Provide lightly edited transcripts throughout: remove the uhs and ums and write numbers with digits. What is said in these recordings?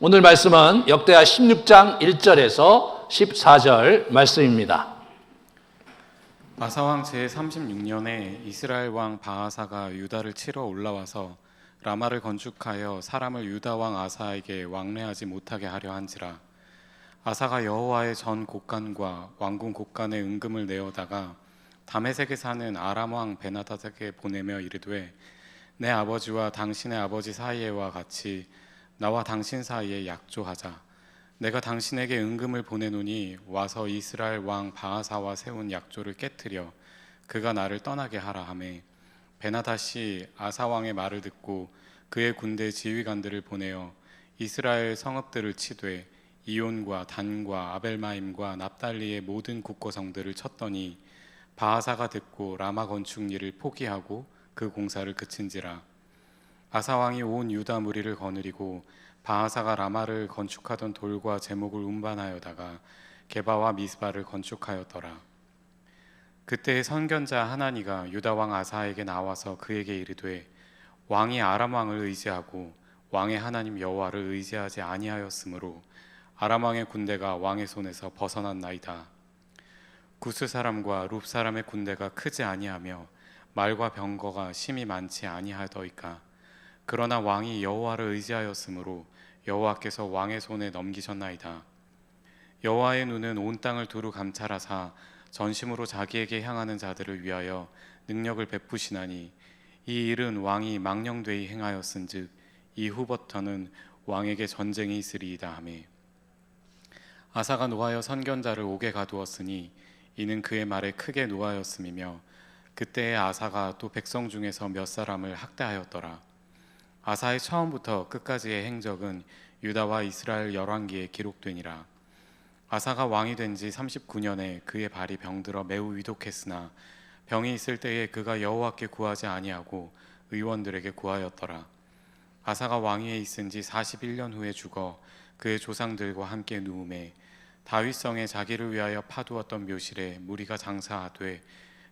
오늘 말씀은 역대하 16장 1절에서 14절 말씀입니다. 아사왕 제36년에 이스라엘 왕 바하사가 유다를 치러 올라와서 라마를 건축하여 사람을 유다 왕 아사에게 왕래하지 못하게 하려 한지라. 아사가 여호와의 전 곳간과 왕궁 곳간에 은금을 내어다가 다메섹에 사는 아람 왕 베나다닥에게 보내며 이르되, 내 아버지와 당신의 아버지 사이에와 같이 나와 당신 사이에 약조하자. 내가 당신에게 은금을 보내노니 와서 이스라엘 왕 바하사와 세운 약조를 깨뜨려 그가 나를 떠나게 하라 하매, 베나닷이 아사 왕의 말을 듣고 그의 군대 지휘관들을 보내어 이스라엘 성읍들을 치되 이온과 단과 아벨마임과 납달리의 모든 국고성들을 쳤더니 바하사가 듣고 라마 건축 일을 포기하고 그 공사를 그친지라. 아사 왕이 온 유다 무리를 거느리고 바하사가 라마를 건축하던 돌과 제목을 운반하여다가 게바와 미스바를 건축하였더라. 그때 선견자 하나니가 유다 왕 아사에게 나와서 그에게 이르되, 왕이 아람 왕을 의지하고 왕의 하나님 여호와를 의지하지 아니하였으므로 아람 왕의 군대가 왕의 손에서 벗어났나이다. 구스 사람과 룹 사람의 군대가 크지 아니하며 말과 병거가 심히 많지 아니하더이까. 그러나 왕이 여호와를 의지하였으므로 여호와께서 왕의 손에 넘기셨나이다. 여호와의 눈은 온 땅을 두루 감찰하사 전심으로 자기에게 향하는 자들을 위하여 능력을 베푸시나니 이 일은 왕이 망령되이 행하였은즉 이후부터는 왕에게 전쟁이 있으리이다 하매, 아사가 노하여 선견자를 옥에 가두었으니 이는 그의 말에 크게 노하였음이며, 그때에 아사가 또 백성 중에서 몇 사람을 학대하였더라. 아사의 처음부터 끝까지의 행적은 유다와 이스라엘 열왕기에 기록되니라. 아사가 왕이 된 지 39년에 그의 발이 병들어 매우 위독했으나 병이 있을 때에 그가 여호와께 구하지 아니하고 의원들에게 구하였더라. 아사가 왕위에 있은 지 41년 후에 죽어 그의 조상들과 함께 누움에 다윗성에 자기를 위하여 파두었던 묘실에 무리가 장사하되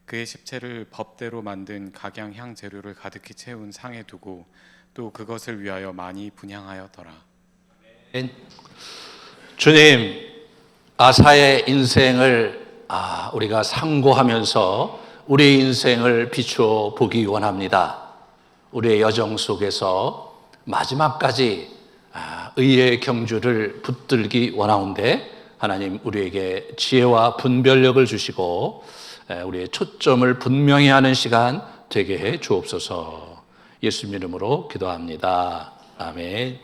그의 십체를 법대로 만든 각양향 재료를 가득히 채운 상에 두고 또 그것을 위하여 많이 분향하였더라. 주님, 아사의 인생을 우리가 상고하면서 우리의 인생을 비추어 보기 원합니다. 우리의 여정 속에서 마지막까지 의의 경주를 붙들기 원하온데, 하나님 우리에게 지혜와 분별력을 주시고 우리의 초점을 분명히 하는 시간 되게 해 주옵소서. 예수님 이름으로 기도합니다. 아멘.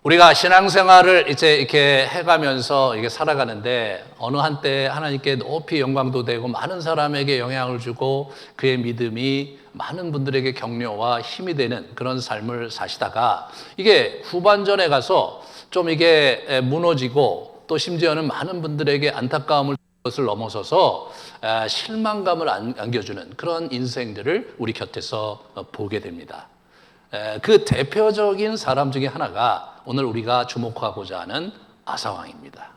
우리가 신앙생활을 이제 이렇게 해가면서 이게 살아가는데, 어느 한때 하나님께 높이 영광도 되고 많은 사람에게 영향을 주고 그의 믿음이 많은 분들에게 격려와 힘이 되는 그런 삶을 사시다가 이게 후반전에 가서 좀 이게 무너지고 또 심지어는 많은 분들에게 안타까움을 것을 넘어서서 실망감을 안겨주는 그런 인생들을 우리 곁에서 보게 됩니다. 그 대표적인 사람 중에 하나가 오늘 우리가 주목하고자 하는 아사왕입니다.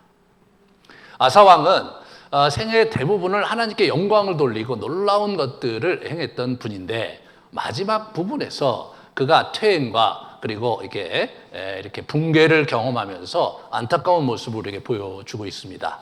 아사왕은 생애의 대부분을 하나님께 영광을 돌리고 놀라운 것들을 행했던 분인데, 마지막 부분에서 그가 퇴행과 그리고 이렇게 붕괴를 경험하면서 안타까운 모습을 우리에게 보여주고 있습니다.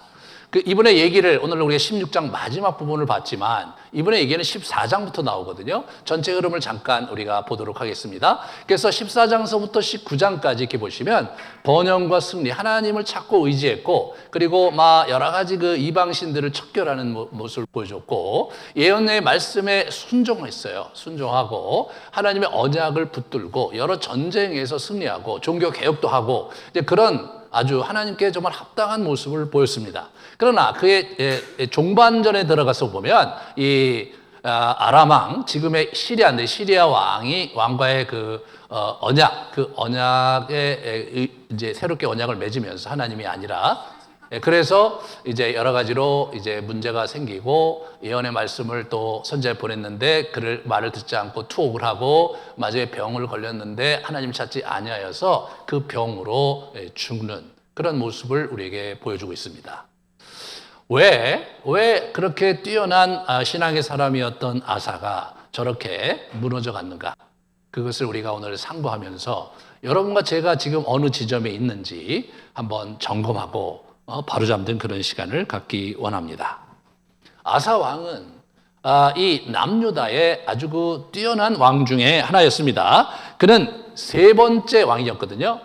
이분의 얘기를 오늘 우리가 16장 마지막 부분을 봤지만 이분의 얘기는 14장부터 나오거든요. 전체 흐름을 잠깐 우리가 보도록 하겠습니다. 그래서 14장서부터 19장까지 이렇게 보시면 번영과 승리, 하나님을 찾고 의지했고, 그리고 여러 가지 그 이방신들을 척결하는 모습을 보여줬고, 예언의 말씀에 순종했어요. 순종하고 하나님의 언약을 붙들고 여러 전쟁에서 승리하고 종교 개혁도 하고 이제 그런 아주 하나님께 정말 합당한 모습을 보였습니다. 그러나 그의 종반전에 들어가서 보면 이 아람 왕, 지금의 시리아인데 시리아 왕과의 그 언약, 그 언약에 이제 새롭게 언약을 맺으면서 하나님이 아니라, 그래서 이제 여러 가지로 이제 문제가 생기고 예언의 말씀을 또 선지자에 보냈는데 그를 말을 듣지 않고 투옥을 하고 마지막에 병을 걸렸는데 하나님 찾지 아니하여서 그 병으로 죽는 그런 모습을 우리에게 보여주고 있습니다. 왜 그렇게 뛰어난 신앙의 사람이었던 아사가 저렇게 무너져 갔는가? 그것을 우리가 오늘 상고하면서 여러분과 제가 지금 어느 지점에 있는지 한번 점검하고 바로잡는 그런 시간을 갖기 원합니다. 아사 왕은 이 남유다의 아주 그 뛰어난 왕 중에 하나였습니다. 그는 세 번째 왕이었거든요.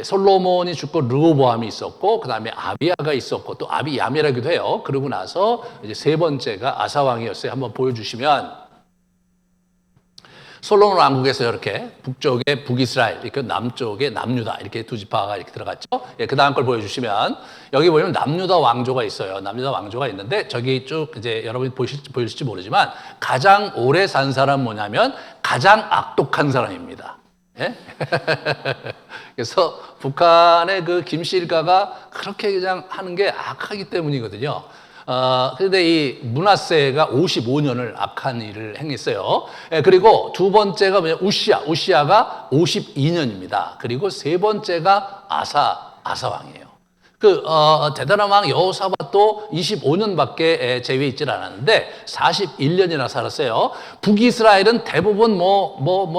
솔로몬이 죽고 르호보암이 있었고, 그 다음에 아비야가 있었고, 또 아비야메라기도 해요. 그러고 나서 이제 세 번째가 아사 왕이었어요. 한번 보여주시면. 솔로몬 왕국에서 이렇게 북쪽에 북이스라엘, 이렇게 남쪽에 남유다, 이렇게 두 지파가 이렇게 들어갔죠. 그 다음 걸 보여주시면, 여기 보면 남유다 왕조가 있어요. 남유다 왕조가 있는데, 저기 쭉 이제 여러분이 보실지 모르지만, 가장 오래 산 사람 뭐냐면, 가장 악독한 사람입니다. 예? 그래서 북한의 그 김씨일가가 그렇게 그냥 하는 게 악하기 때문이거든요. 그런데 이 므낫세가 55년을 악한 일을 행했어요. 그리고 두 번째가 뭐냐, 우시아가 52년입니다. 그리고 세 번째가 아사 왕이에요. 대단한 왕 여호사밧도 25년밖에 재위에 있질 않았는데 41년이나 살았어요. 북이스라엘은 대부분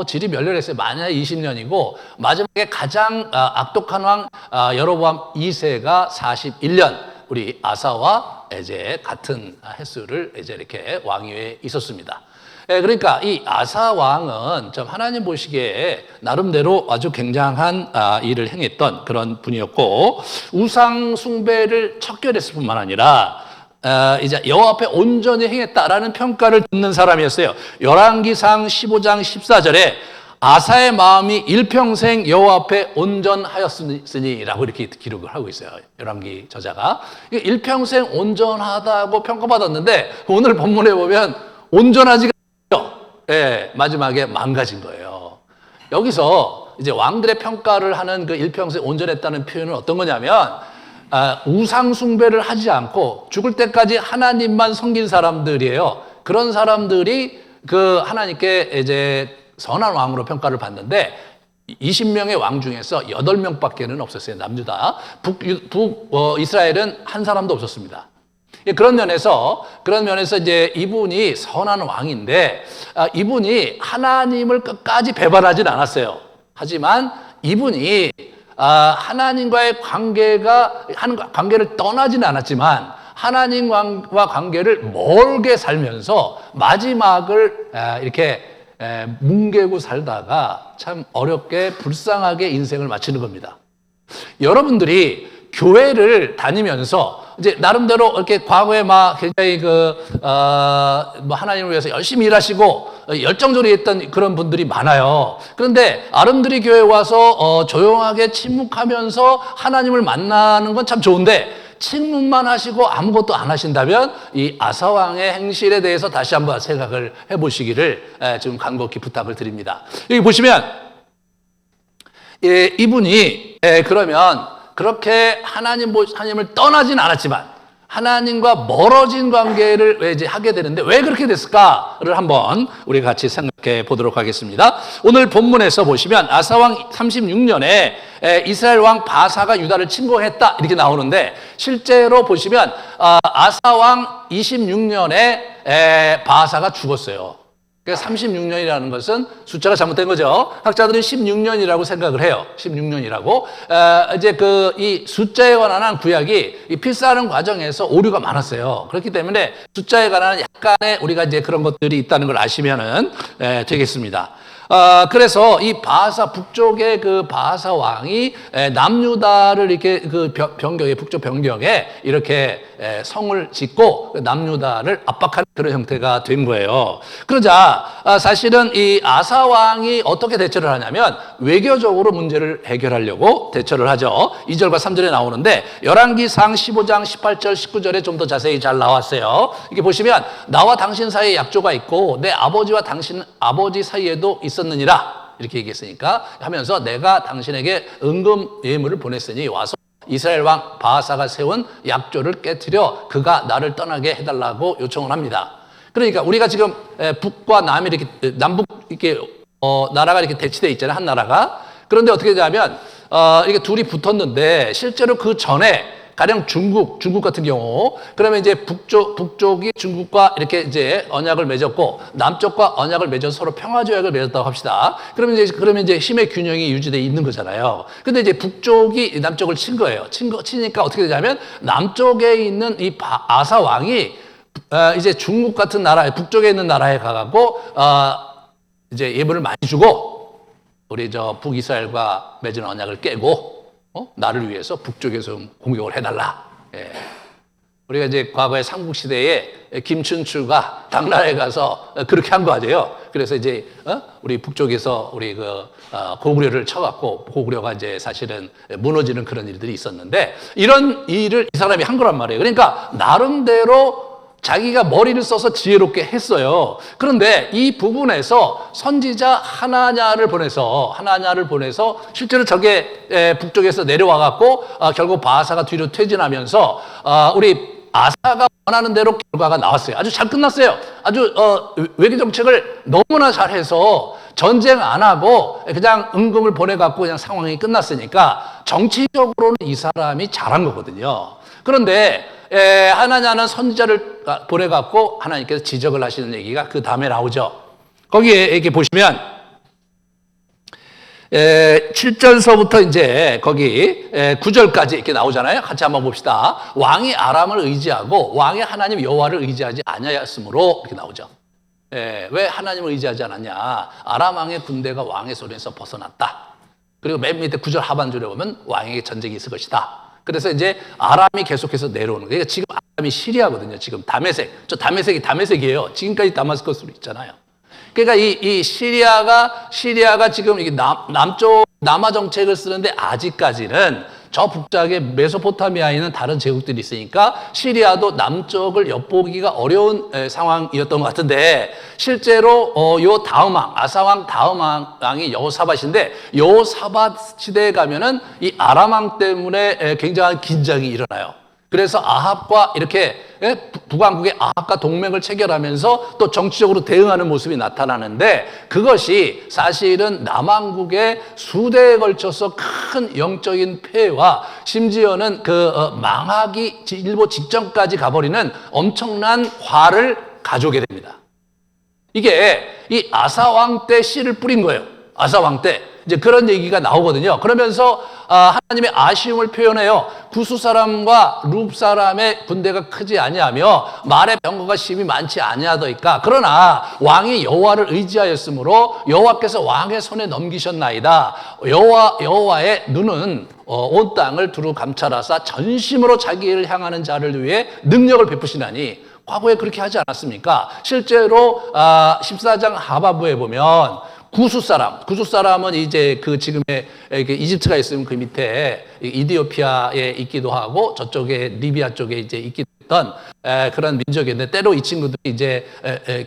질이 멸렬했어요. 만약에 20년이고, 마지막에 가장 악독한 왕 여로보암 2세가 41년, 우리 아사와 이제 같은 횟수를 이제 이렇게 왕위에 있었습니다. 그러니까 이 아사 왕은 좀 하나님 보시기에 나름대로 아주 굉장한 일을 행했던 그런 분이었고, 우상 숭배를 척결했을 뿐만 아니라 이제 여호와 앞에 온전히 행했다라는 평가를 듣는 사람이었어요. 열왕기상 15장 14절에 아사의 마음이 일평생 여호와 앞에 온전하였으니라고 이렇게 기록을 하고 있어요. 열왕기 저자가 일평생 온전하다고 평가받았는데, 오늘 본문에 보면 온전하지가 않죠. 예, 마지막에 망가진 거예요. 여기서 이제 왕들의 평가를 하는 그 일평생 온전했다는 표현은 어떤 거냐면, 우상 숭배를 하지 않고 죽을 때까지 하나님만 섬긴 사람들이에요. 그런 사람들이 그 하나님께 이제 선한 왕으로 평가를 받는데, 20명의 왕 중에서 8명밖에는 없었어요. 남유다. 이스라엘은 한 사람도 없었습니다. 그런 면에서 이제 이분이 선한 왕인데, 이분이 하나님을 끝까지 배반하진 않았어요. 하지만 이분이 하나님과의 관계를 떠나진 않았지만, 하나님과 관계를 멀게 살면서 마지막을 이렇게 뭉개고 살다가 참 어렵게 불쌍하게 인생을 마치는 겁니다. 여러분들이 교회를 다니면서 이제 나름대로 이렇게 과거에 막 굉장히 하나님을 위해서 열심히 일하시고 열정적으로 했던 그런 분들이 많아요. 그런데 아름드리 교회 와서 조용하게 침묵하면서 하나님을 만나는 건 참 좋은데, 침묵만 하시고 아무것도 안 하신다면 이 아사왕의 행실에 대해서 다시 한번 생각을 해보시기를 지금 간곡히 부탁을 드립니다. 여기 보시면 이분이 그러면 그렇게 하나님을 떠나진 않았지만 하나님과 멀어진 관계를 이제 하게 되는데, 왜 그렇게 됐을까를 한번 우리 같이 생각해 보도록 하겠습니다. 오늘 본문에서 보시면 아사왕 36년에 이스라엘 왕 바사가 유다를 침공했다 이렇게 나오는데, 실제로 보시면 아사왕 26년에 바사가 죽었어요. 그러니까 36년이라는 것은 숫자가 잘못된 거죠. 학자들은 16년이라고 생각을 해요. 16년이라고. 이제 이 숫자에 관한 구약이 이 필사하는 과정에서 오류가 많았어요. 그렇기 때문에 숫자에 관한 약간의 우리가 이제 그런 것들이 있다는 걸 아시면은 되겠습니다. 그래서 이 바사, 북쪽의 그 바사 왕이 남유다를 이렇게 북쪽 변경에 이렇게 성을 짓고 남유다를 압박하는 그런 형태가 된 거예요. 그러자 사실은 이 아사 왕이 어떻게 대처를 하냐면, 외교적으로 문제를 해결하려고 대처를 하죠. 2절과 3절에 나오는데, 열왕기상 15장 18절 19절에 좀 더 자세히 잘 나왔어요. 이렇게 보시면, 나와 당신 사이에 약조가 있고 내 아버지와 당신 아버지 사이에도 있었느니라 이렇게 얘기했으니까 하면서, 내가 당신에게 은금 예물을 보냈으니 와서 이스라엘 왕 바하사가 세운 약조를 깨트려 그가 나를 떠나게 해달라고 요청을 합니다. 그러니까 우리가 지금 북과 남이 이렇게 남북 이렇게 나라가 이렇게 대치돼 있잖아요. 한 나라가. 그런데 어떻게 되냐면 이게 둘이 붙었는데, 실제로 그 전에 가령 중국 같은 경우, 그러면 이제 북쪽이 중국과 이렇게 이제 언약을 맺었고, 남쪽과 언약을 맺어서 서로 평화조약을 맺었다고 합시다. 그러면 이제 힘의 균형이 유지되어 있는 거잖아요. 근데 이제 북쪽이 남쪽을 친 거예요. 치니까 어떻게 되냐면, 남쪽에 있는 이 아사 왕이 이제 중국 같은 나라에, 북쪽에 있는 나라에 가갖고, 이제 예물을 많이 주고, 우리 북이스라엘과 맺은 언약을 깨고, 나를 위해서 북쪽에서 공격을 해달라. 예. 우리가 이제 과거의 삼국시대에 김춘추가 당나라에 가서 그렇게 한 거 아니에요. 그래서 이제, 우리 북쪽에서 우리 고구려를 쳐갖고, 고구려가 이제 사실은 무너지는 그런 일들이 있었는데, 이런 일을 이 사람이 한 거란 말이에요. 그러니까, 나름대로 자기가 머리를 써서 지혜롭게 했어요. 그런데 이 부분에서 선지자 하나냐를 보내서 실제로 저게 북쪽에서 내려와 갖고 결국 바하사가 뒤로 퇴진하면서 우리 아사가 원하는 대로 결과가 나왔어요. 아주 잘 끝났어요. 아주 외교 정책을 너무나 잘해서 전쟁 안 하고 그냥 임금을 보내 갖고 그냥 상황이 끝났으니까 정치적으로는 이 사람이 잘한 거거든요. 그런데 하나냐는 선지자를 보내갖고 하나님께서 지적을 하시는 얘기가 그 다음에 나오죠. 거기에 이렇게 보시면 7절서부터 이제 거기 9절까지 이렇게 나오잖아요. 같이 한번 봅시다. 왕이 아람을 의지하고 왕의 하나님 여호와를 의지하지 아니하였으므로 이렇게 나오죠. 왜 하나님을 의지하지 않았냐? 아람 왕의 군대가 왕의 손에서 벗어났다. 그리고 맨 밑에 9절 하반절에 보면 왕에게 전쟁이 있을 것이다. 그래서 이제 아람이 계속해서 내려오는 거예요. 그러니까 지금 아람이 시리아거든요. 지금 다메섹이 다메섹이에요. 지금까지 다마스커스로 있잖아요. 그러니까 이 시리아가 지금 이게 남쪽 남아 정책을 쓰는데 아직까지는 저 북쪽에 메소포타미아에 있는 다른 제국들이 있으니까 시리아도 남쪽을 엿보기가 어려운 상황이었던 것 같은데, 실제로 요 다음 왕, 아사왕 다음 왕이 여호사밧인데, 여호사밧 시대에 가면은 이 아람 왕 때문에 굉장한 긴장이 일어나요. 그래서 아합과 이렇게 북왕국의 아합과 동맹을 체결하면서 또 정치적으로 대응하는 모습이 나타나는데, 그것이 사실은 남왕국의 수대에 걸쳐서 큰 영적인 폐해와 심지어는 망하기 일보 직전까지 가버리는 엄청난 화를 가져오게 됩니다. 이게 이 아사왕 때 씨를 뿌린 거예요. 아사왕 때. 이제 그런 얘기가 나오거든요. 그러면서 하나님의 아쉬움을 표현해요. 구스 사람과 룹 사람의 군대가 크지 아니하며 말의 병거가 심히 많지 아니하더이까. 그러나 왕이 여호와를 의지하였으므로 여호와께서 왕의 손에 넘기셨나이다. 여호와의 눈은 온 땅을 두루 감찰하사 전심으로 자기를 향하는 자를 위해 능력을 베푸시나니. 과거에 그렇게 하지 않았습니까? 실제로 14장 하바부에 보면 구스 사람은 이제 지금의 이집트가 있으면 그 밑에 이디오피아에 있기도 하고 저쪽에 리비아 쪽에 이제 있기도 했던 그런 민족인데, 때로 이 친구들이 이제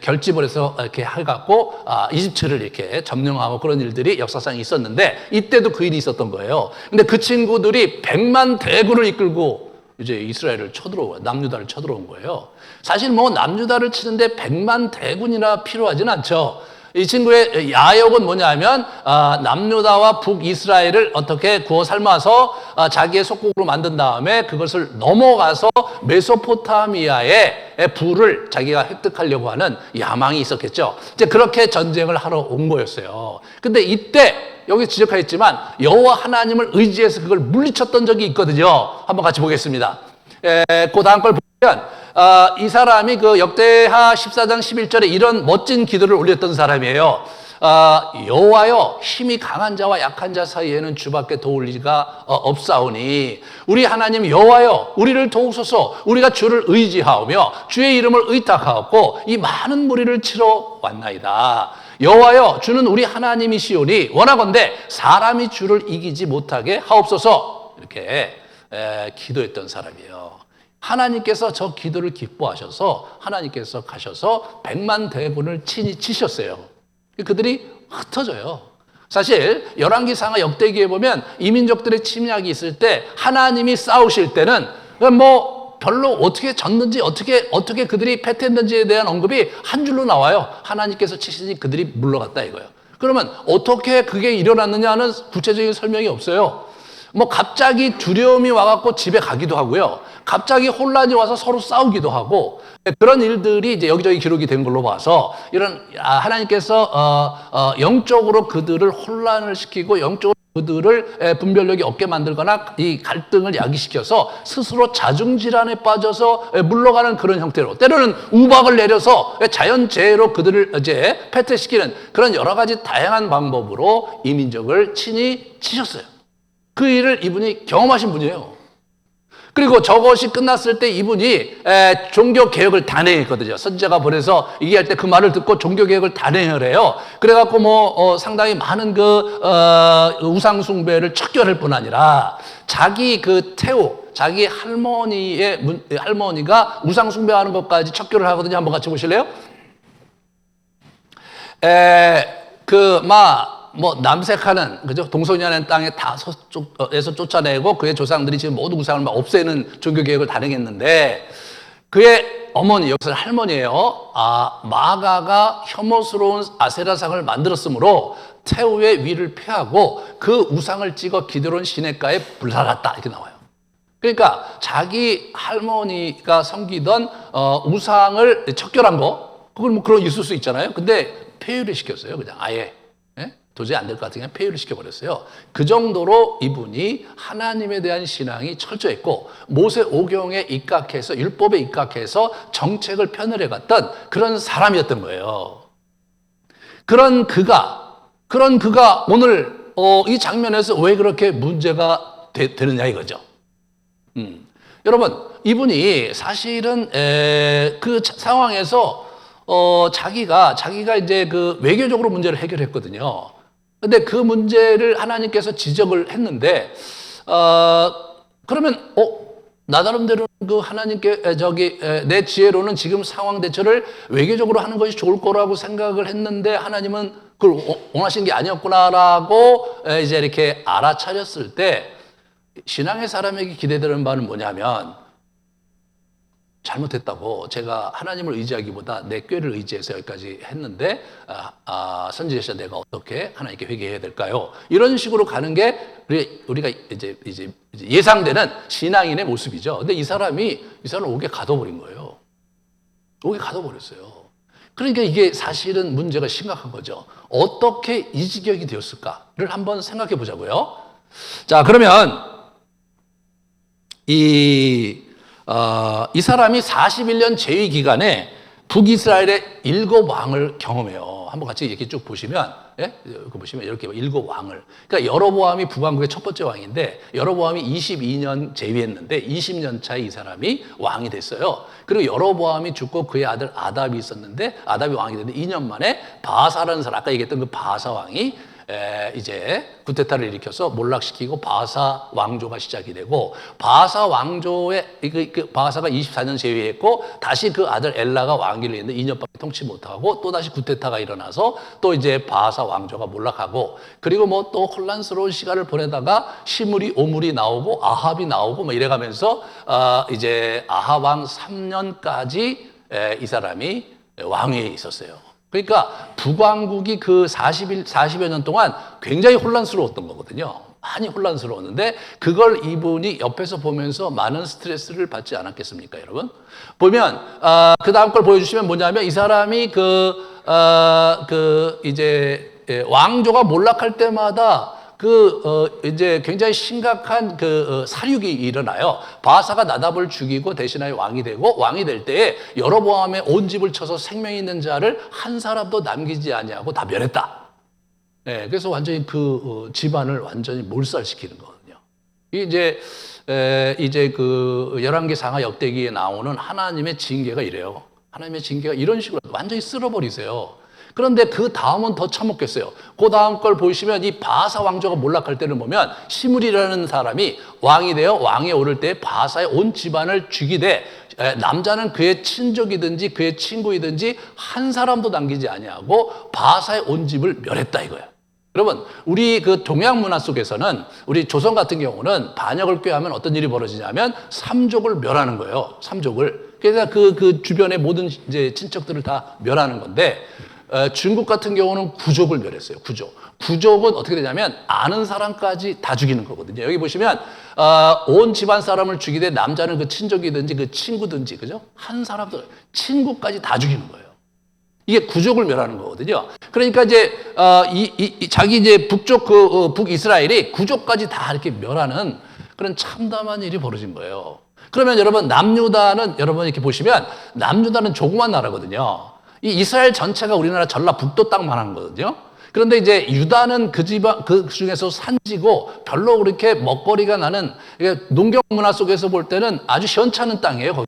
결집을 해서 이렇게 해갖고 이집트를 이렇게 점령하고 그런 일들이 역사상 있었는데, 이때도 그 일이 있었던 거예요. 근데 그 친구들이 100만 대군을 이끌고 이제 이스라엘을 남유다를 쳐들어온 거예요. 사실 남유다를 치는데 100만 대군이나 필요하진 않죠. 이 친구의 야욕은 뭐냐면 남유다와 북이스라엘을 어떻게 구워 삶아서 자기의 속국으로 만든 다음에 그것을 넘어가서 메소포타미아의 부를 자기가 획득하려고 하는 야망이 있었겠죠. 이제 그렇게 전쟁을 하러 온 거였어요. 근데 이때 여기 지적하였지만 여호와 하나님을 의지해서 그걸 물리쳤던 적이 있거든요. 한번 같이 보겠습니다. 그 다음 걸 보면 이 사람이 역대하 14장 11절에 이런 멋진 기도를 올렸던 사람이에요. 여호와여, 힘이 강한 자와 약한 자 사이에는 주밖에 도울 리가 없사오니 우리 하나님 여호와여, 우리를 도우소서. 우리가 주를 의지하오며 주의 이름을 의탁하옵고 이 많은 무리를 치러 왔나이다. 여호와여, 주는 우리 하나님이시오니 원하건대 사람이 주를 이기지 못하게 하옵소서. 이렇게 기도했던 사람이에요. 하나님께서 저 기도를 기뻐하셔서 하나님께서 가셔서 100만 대군을 친히 치셨어요. 그들이 흩어져요. 사실 열왕기상하 역대기에 보면 이민족들의 침략이 있을 때 하나님이 싸우실 때는 별로 어떻게 졌는지 어떻게 그들이 패퇴했는지에 대한 언급이 한 줄로 나와요. 하나님께서 치시니 그들이 물러갔다 이거예요. 그러면 어떻게 그게 일어났느냐는 구체적인 설명이 없어요. 뭐 갑자기 두려움이 와갖고 집에 가기도 하고요. 갑자기 혼란이 와서 서로 싸우기도 하고 그런 일들이 이제 여기저기 기록이 된 걸로 봐서 이런 하나님께서 영적으로 그들을 혼란을 시키고 영적으로 그들을 분별력이 없게 만들거나 이 갈등을 야기시켜서 스스로 자중질환에 빠져서 물러가는 그런 형태로 때로는 우박을 내려서 자연재해로 그들을 이제 패퇴시키는 그런 여러 가지 다양한 방법으로 이민족을 친히 치셨어요. 그 일을 이분이 경험하신 분이에요. 그리고 저것이 끝났을 때 이분이 종교개혁을 단행했거든요. 선지자가 보내서 얘기할 때 그 말을 듣고 종교개혁을 단행을 해요. 그래갖고 상당히 많은 우상숭배를 척결할 뿐 아니라 자기 자기 할머니가 우상숭배하는 것까지 척결을 하거든요. 한번 같이 보실래요? 남색하는, 그죠? 동서년의 땅에 다서에서 쫓아내고 그의 조상들이 지금 모두 우상을 없애는 종교개혁을 단행했는데 그의 어머니, 여기서는 할머니예요. 마가가 혐오스러운 아세라상을 만들었으므로 태우의 위를 피하고 그 우상을 찍어 기드론 시냇가에 불살랐다. 이렇게 나와요. 그러니까 자기 할머니가 섬기던 우상을 척결한 거, 그건 뭐 그런 있을 수 있잖아요. 근데 폐유를 시켰어요. 그냥 아예. 도저히 안 될 것 같으니까 폐유를 시켜버렸어요. 그 정도로 이분이 하나님에 대한 신앙이 철저했고 모세 오경에 입각해서 율법에 입각해서 정책을 편을해갔던 그런 사람이었던 거예요. 그런 그가 오늘 이 장면에서 왜 그렇게 문제가 되느냐 이거죠. 여러분, 이분이 사실은 그 상황에서 자기가 이제 그 외교적으로 문제를 해결했거든요. 근데 그 문제를 하나님께서 지적을 했는데, 그러면, 나 나름대로 그 하나님께, 내 지혜로는 지금 상황 대처를 외교적으로 하는 것이 좋을 거라고 생각을 했는데, 하나님은 그걸 원하시는 게 아니었구나라고 이제 이렇게 알아차렸을 때, 신앙의 사람에게 기대되는 바는 뭐냐면, 잘못했다고 제가 하나님을 의지하기보다 내 꾀를 의지해서 여기까지 했는데 선지자ша 내가 어떻게 하나님께 회개해야 될까요? 이런 식으로 가는 게 우리가 이제 예상되는 신앙인의 모습이죠. 근데 이 사람은 옥에 가둬버린 거예요. 옥에 가둬버렸어요. 그러니까 이게 사실은 문제가 심각한 거죠. 어떻게 이 지경이 되었을까를 한번 생각해 보자고요. 자, 그러면 이 사람이 41년 재위 기간에 북이스라엘의 7왕을 경험해요. 한번 같이 이렇게 쭉 보시면, 보시면 이렇게 7왕을. 그러니까 여로보암이 북왕국의 첫 번째 왕인데, 여로보암이 22년 재위했는데, 20년 차에 이 사람이 왕이 됐어요. 그리고 여로보암이 죽고 그의 아들 아답이 있었는데, 아답이 왕이 됐는데, 2년 만에 바아사라는 사람, 아까 얘기했던 그 바아사 왕이 이제 쿠데타를 일으켜서 몰락시키고 바하사 왕조가 시작이 되고 바하사 왕조의 바하사가 24년 재위했고 다시 그 아들 엘라가 왕위를 했는데 2년밖에 통치 못하고 또 다시 쿠데타가 일어나서 또 이제 바하사 왕조가 몰락하고 그리고 뭐 또 혼란스러운 시간을 보내다가 시므리 오므리 나오고 아합이 나오고 뭐 이래가면서 이제 아합 왕 3년까지 이 사람이 왕위에 있었어요. 그러니까 북왕국이 그 40여 년 동안 굉장히 혼란스러웠던 거거든요. 많이 혼란스러웠는데 그걸 이분이 옆에서 보면서 많은 스트레스를 받지 않았겠습니까, 여러분? 보면 그 다음 걸 보여주시면 뭐냐면 이 사람이 이제 왕조가 몰락할 때마다 이제 굉장히 심각한 사륙이 일어나요. 바하사가 나답을 죽이고 대신하여 왕이 되고 왕이 될 때에 여로보암의 온 집을 쳐서 생명 있는 자를 한 사람도 남기지 아니하고 다 멸했다. 네, 그래서 완전히 집안을 완전히 몰살시키는 거거든요. 이제 열왕기 상하 역대기에 나오는 하나님의 징계가 이래요. 하나님의 징계가 이런 식으로 완전히 쓸어버리세요. 그런데 그 다음은 더 참혹했어요. 그 다음 걸 보시면 이 바하사 왕조가 몰락할 때를 보면 시므리라는 사람이 왕이 되어 왕에 오를 때 바하사의 온 집안을 죽이되 남자는 그의 친족이든지 그의 친구이든지 한 사람도 남기지 아니하고 바하사의 온 집을 멸했다 이거예요. 여러분, 우리 동양 문화 속에서는 우리 조선 같은 경우는 반역을 꾀하면 어떤 일이 벌어지냐면 삼족을 멸하는 거예요. 삼족을. 그래서 그 주변의 모든 이제 친척들을 다 멸하는 건데 중국 같은 경우는 구족을 멸했어요. 구족은 어떻게 되냐면 아는 사람까지 다 죽이는 거거든요. 여기 보시면 온 집안 사람을 죽이되 남자는 그 친족이든지 그 친구든지 그죠? 한 사람도 친구까지 다 죽이는 거예요. 이게 구족을 멸하는 거거든요. 그러니까 이제 자기 이제 북쪽 북이스라엘이 구족까지 다 이렇게 멸하는 그런 참담한 일이 벌어진 거예요. 그러면 여러분 남유다는 여러분 이렇게 보시면 남유다는 조그만 나라거든요. 이 이스라엘 전체가 우리나라 전라북도 땅만 하는 거거든요. 그런데 이제 유다는 그 중에서 산지고 별로 그렇게 먹거리가 나는 농경 문화 속에서 볼 때는 아주 시원찮은 땅이에요.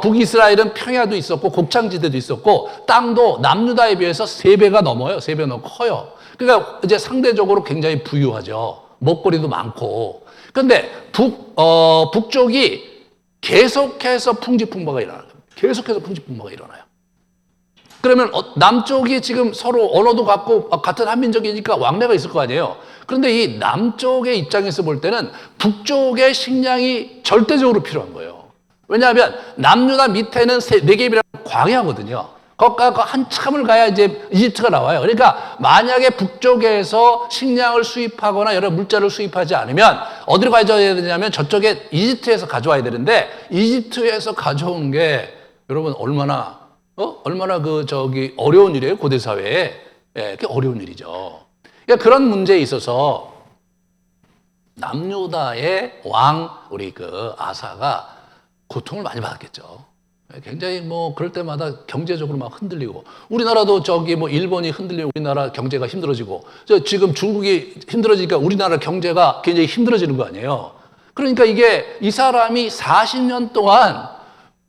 북이스라엘은 평야도 있었고 곡창지대도 있었고 땅도 남유다에 비해서 3배가 넘어요. 3배 넘어 커요. 그러니까 이제 상대적으로 굉장히 부유하죠. 먹거리도 많고. 그런데 북쪽이 계속해서 풍지풍부가 일어나요. 계속해서 풍지풍부가 일어나요. 그러면 남쪽이 지금 서로 언어도 같고 같은 한민족이니까 왕래가 있을 거 아니에요. 그런데 이 남쪽의 입장에서 볼 때는 북쪽의 식량이 절대적으로 필요한 거예요. 왜냐하면 남유다 밑에는 네겝이라는 광야거든요. 거기가 한참을 가야 이제 이집트가 나와요. 그러니까 만약에 북쪽에서 식량을 수입하거나 여러 물자를 수입하지 않으면 어디로 가져야 되냐면 저쪽에 이집트에서 가져와야 되는데 이집트에서 가져오는 게 여러분 얼마나 어려운 일이에요. 고대 사회에. 예, 그게 어려운 일이죠. 그러니까 그런 문제에 있어서 남유다의 왕 우리 아사가 고통을 많이 받았겠죠. 굉장히 그럴 때마다 경제적으로 막 흔들리고, 우리나라도 일본이 흔들리고 우리나라 경제가 힘들어지고, 지금 중국이 힘들어지니까 우리나라 경제가 굉장히 힘들어지는 거 아니에요. 그러니까 이 사람이 40년 동안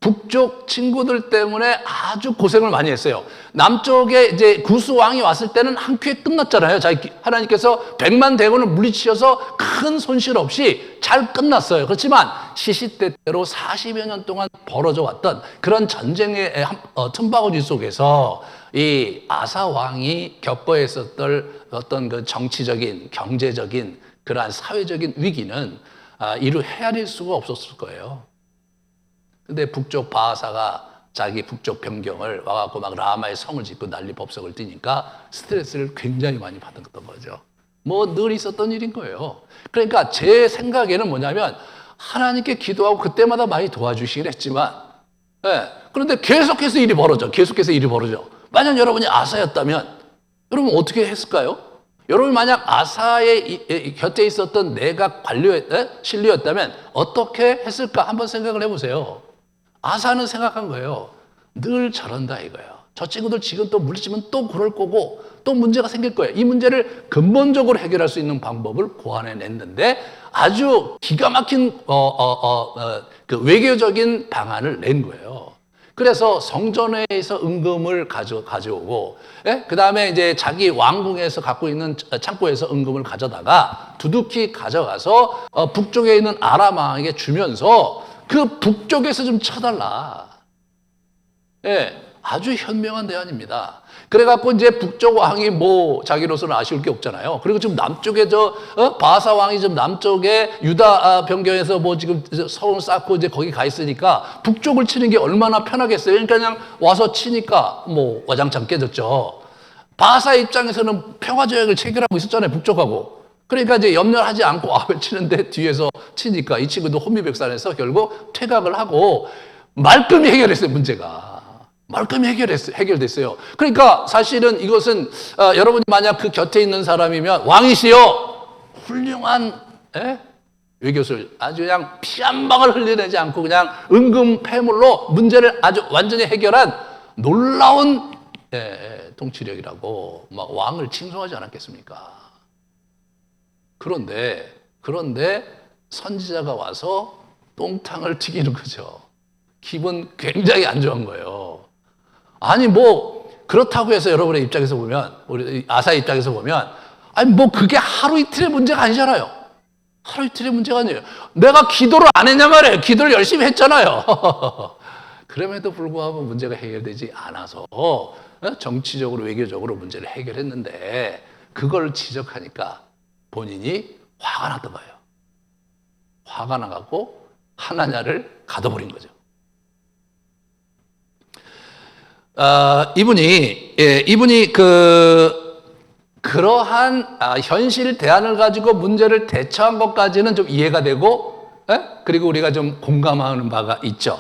북쪽 친구들 때문에 아주 고생을 많이 했어요. 남쪽에 이제 구스왕이 왔을 때는 한 큐에 끝났잖아요. 하나님께서 100만 대군을 물리치셔서 큰 손실 없이 잘 끝났어요. 그렇지만 시시때때로 40여 년 동안 벌어져 왔던 그런 전쟁의 틈바구니 속에서 이 아사 왕이 겪어했었던 어떤 그 정치적인, 경제적인 그러한 사회적인 위기는 이루 헤아릴 수가 없었을 거예요. 근데 북쪽 바하사가 자기 북쪽 변경을 와갖고 막 라마의 성을 짓고 난리 법석을 띠니까 스트레스를 굉장히 많이 받았던 거죠. 늘 있었던 일인 거예요. 그러니까 제 생각에는 뭐냐면 하나님께 기도하고 그때마다 많이 도와주시긴 했지만, 그런데 계속해서 일이 벌어져. 만약 여러분이 아사였다면 여러분 어떻게 했을까요? 여러분 만약 아사의 곁에 있었던 내각 신료였다면 어떻게 했을까 한번 생각을 해보세요. 아사는 생각한 거예요. 늘 저런다 이거예요. 저 친구들 지금 또 물리치면 또 그럴 거고 또 문제가 생길 거예요. 이 문제를 근본적으로 해결할 수 있는 방법을 고안해냈는데 아주 기가 막힌 그 외교적인 방안을 낸 거예요. 그래서 성전에서 은금을 가져오고, 그 다음에 이제 자기 왕궁에서 갖고 있는 창고에서 은금을 가져다가 두둑히 가져가서 북쪽에 있는 아람 왕에게 주면서 그 북쪽에서 좀 쳐달라. 아주 현명한 대안입니다. 그래갖고 이제 북쪽 왕이 자기로서는 아쉬울 게 없잖아요. 그리고 지금 남쪽에 바하사 왕이 좀 남쪽에 유다 변경에서 지금 성을 쌓고 이제 거기 가 있으니까 북쪽을 치는 게 얼마나 편하겠어요. 그러니까 그냥 와서 치니까 와장창 깨졌죠. 바하사 입장에서는 평화조약을 체결하고 있었잖아요. 북쪽하고. 그러니까 이제 염려하지 않고 치는데 뒤에서 치니까 이 친구도 혼미백산에서 결국 퇴각을 하고 말끔히 해결했어요, 문제가. 말끔히 해결됐어요. 그러니까 사실은 이것은 여러분이 만약 그 곁에 있는 사람이면 왕이시여 훌륭한 외교술 아주 그냥 피 한 방울 흘려내지 않고 그냥 은금 패물로 문제를 아주 완전히 해결한 놀라운 통치력이라고 막 왕을 칭송하지 않았겠습니까? 그런데 선지자가 와서 똥탕을 튀기는 거죠. 기분 굉장히 안 좋은 거예요. 아니 그렇다고 해서 여러분의 입장에서 보면, 우리 아사의 입장에서 보면 그게 하루 이틀의 문제가 아니잖아요. 하루 이틀의 문제가 아니에요. 내가 기도를 안 했냐 말이에요. 기도를 열심히 했잖아요. 그럼에도 불구하고 문제가 해결되지 않아서 정치적으로 외교적으로 문제를 해결했는데 그걸 지적하니까 본인이 화가 났던 거예요. 화가 나갖고 하나냐를 가둬버린 거죠. 이분이 그러한 현실 대안을 가지고 문제를 대처한 것까지는 좀 이해가 되고, 그리고 우리가 좀 공감하는 바가 있죠.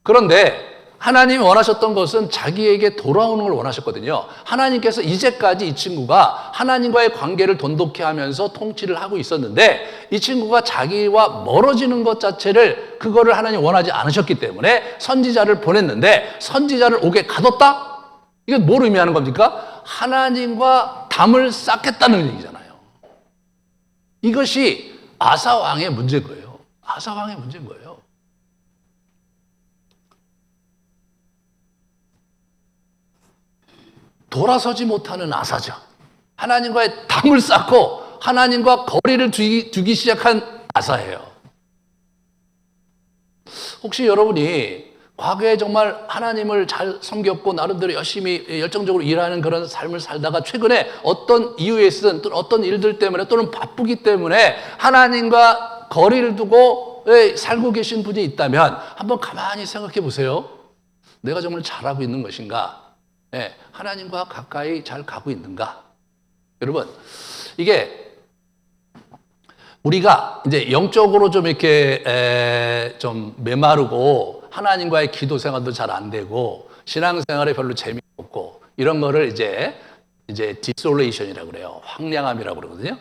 그런데 하나님이 원하셨던 것은 자기에게 돌아오는 걸 원하셨거든요. 하나님께서 이제까지 이 친구가 하나님과의 관계를 돈독히 하면서 통치를 하고 있었는데 이 친구가 자기와 멀어지는 것 자체를 그거를 하나님 원하지 않으셨기 때문에 선지자를 보냈는데 선지자를 오게 가뒀다? 이게 뭘 의미하는 겁니까? 하나님과 담을 쌓겠다는 얘기잖아요. 이것이 아사 왕의 문제인 거예요. 아사 왕의 문제인 거예요. 돌아서지 못하는 아사죠. 하나님과의 담을 쌓고 하나님과 거리를 두기 시작한 아사예요. 혹시 여러분이 과거에 정말 하나님을 잘 섬겼고 나름대로 열심히 열정적으로 일하는 그런 삶을 살다가 최근에 어떤 이유에 있든 또는 어떤 일들 때문에 또는 바쁘기 때문에 하나님과 거리를 두고 살고 계신 분이 있다면 한번 가만히 생각해 보세요. 내가 정말 잘하고 있는 것인가? 하나님과 가까이 잘 가고 있는가? 여러분, 이게 우리가 이제 영적으로 좀 이렇게 좀 메마르고 하나님과의 기도 생활도 잘 안 되고 신앙생활에 별로 재미없고 이런 거를 이제 디솔레이션이라고 그래요. 황량함이라고 그러거든요.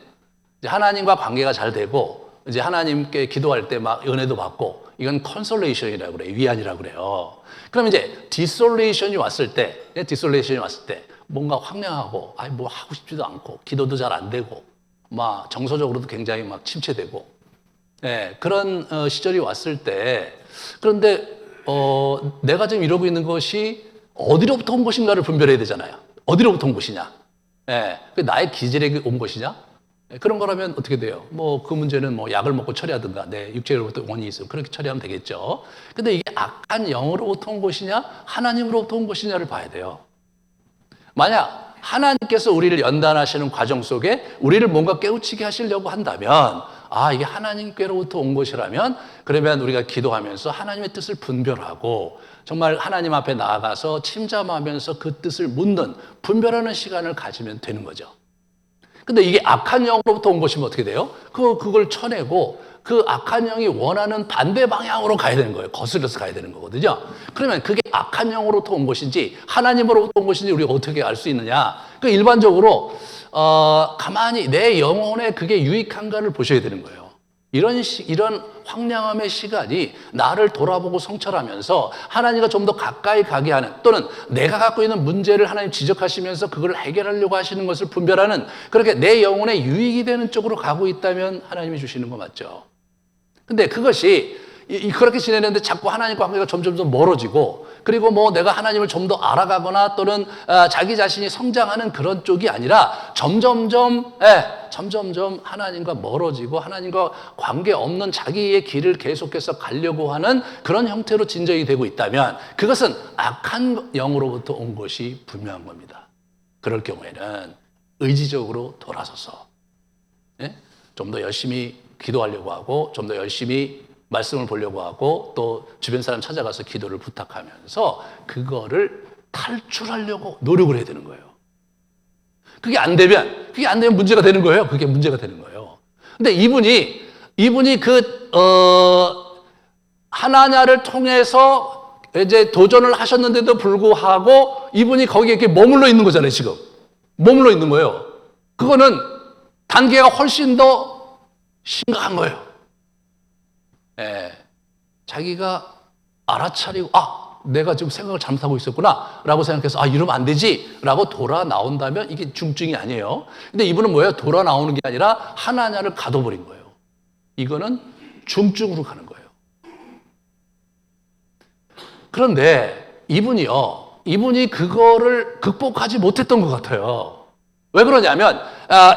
이제 하나님과 관계가 잘 되고 이제 하나님께 기도할 때 막 은혜도 받고 이건 컨솔레이션이라고 그래요. 위안이라고 그래요. 그럼 이제 디솔레이션이 왔을 때 뭔가 황량하고 뭐 하고 싶지도 않고 기도도 잘 안 되고 막 정서적으로도 굉장히 막 침체되고 그런 시절이 왔을 때 그런데 내가 지금 이러고 있는 것이 어디로부터 온 것인가를 분별해야 되잖아요. 어디로부터 온 것이냐? 나의 기질에게 온 것이냐? 그런 거라면 어떻게 돼요? 뭐 그 문제는 뭐 약을 먹고 처리하든가 내 육체로부터 원인이 있으면 그렇게 처리하면 되겠죠. 근데 이게 악한 영으로부터 온 것이냐 하나님으로부터 온 것이냐를 봐야 돼요. 만약 하나님께서 우리를 연단하시는 과정 속에 우리를 뭔가 깨우치게 하시려고 한다면 이게 하나님께로부터 온 것이라면 그러면 우리가 기도하면서 하나님의 뜻을 분별하고 정말 하나님 앞에 나아가서 침잠하면서 그 뜻을 묻는 분별하는 시간을 가지면 되는 거죠. 근데 이게 악한 영으로부터 온 것이면 어떻게 돼요? 그걸 쳐내고 그 악한 영이 원하는 반대 방향으로 가야 되는 거예요. 거슬려서 가야 되는 거거든요. 그러면 그게 악한 영으로부터 온 것인지 하나님으로부터 온 것인지 우리가 어떻게 알 수 있느냐? 일반적으로 가만히 내 영혼에 그게 유익한가를 보셔야 되는 거예요. 이런 황량함의 시간이 나를 돌아보고 성찰하면서 하나님과 좀 더 가까이 가게 하는 또는 내가 갖고 있는 문제를 하나님 지적하시면서 그걸 해결하려고 하시는 것을 분별하는 그렇게 내 영혼에 유익이 되는 쪽으로 가고 있다면 하나님이 주시는 거 맞죠. 근데 그것이 그렇게 지내는데 자꾸 하나님과 관계가 점점 멀어지고 그리고 뭐 내가 하나님을 좀 더 알아가거나 또는 자기 자신이 성장하는 그런 쪽이 아니라 점점점 하나님과 멀어지고 하나님과 관계없는 자기의 길을 계속해서 가려고 하는 그런 형태로 진전이 되고 있다면 그것은 악한 영으로부터 온 것이 분명한 겁니다. 그럴 경우에는 의지적으로 돌아서서 좀 더 열심히 기도하려고 하고 좀 더 열심히 말씀을 보려고 하고 또 주변 사람 찾아가서 기도를 부탁하면서 그거를 탈출하려고 노력을 해야 되는 거예요. 그게 안 되면 문제가 되는 거예요. 그게 문제가 되는 거예요. 근데 이분이 하나냐를 통해서 이제 도전을 하셨는데도 불구하고 이분이 거기에 이렇게 머물러 있는 거잖아요, 지금. 머물러 있는 거예요. 그거는 단계가 훨씬 더 심각한 거예요. 자기가 알아차리고 내가 지금 생각을 잘못하고 있었구나 라고 생각해서 이러면 안 되지 라고 돌아 나온다면 이게 중증이 아니에요. 근데 이분은 뭐예요? 돌아 나오는 게 아니라 하나냐를 가둬버린 거예요. 이거는 중증으로 가는 거예요. 그런데 이분이 그거를 극복하지 못했던 것 같아요. 왜 그러냐면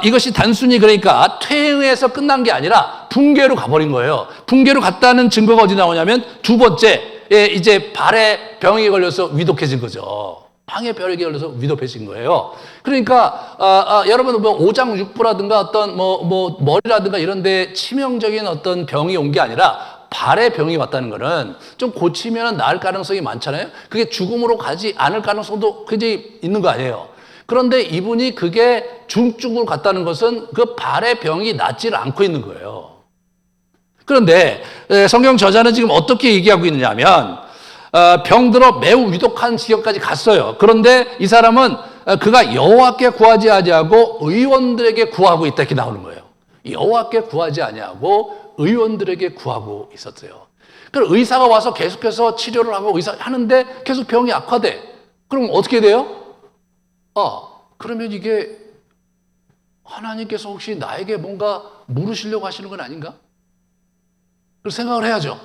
이것이 단순히 그러니까 퇴행해서 끝난 게 아니라 붕괴로 가버린 거예요. 붕괴로 갔다는 증거가 어디 나오냐면 두 번째 이제 발에 병이 걸려서 위독해진 거죠. 방에 병이 걸려서 위독해진 거예요. 그러니까 여러분 뭐 오장육부라든가 어떤 뭐 머리라든가 이런 데 치명적인 어떤 병이 온 게 아니라 발에 병이 왔다는 거는 좀 고치면 나을 가능성이 많잖아요. 그게 죽음으로 가지 않을 가능성도 굉장히 있는 거 아니에요. 그런데 이분이 그게 중증으로 갔다는 것은 그 발의 병이 낫지를 않고 있는 거예요. 그런데 성경 저자는 지금 어떻게 얘기하고 있느냐면 병들어 매우 위독한 지경까지 갔어요. 그런데 이 사람은 그가 여호와께 구하지 아니하고 의원들에게 구하고 있다 이렇게 나오는 거예요. 여호와께 구하지 아니하고 의원들에게 구하고 있었어요. 그럼 의사가 와서 계속해서 치료를 하고 하는데 계속 병이 악화돼. 그럼 어떻게 돼요? 그러면 이게 하나님께서 혹시 나에게 뭔가 물으시려고 하시는 건 아닌가? 그런 생각을 해야죠.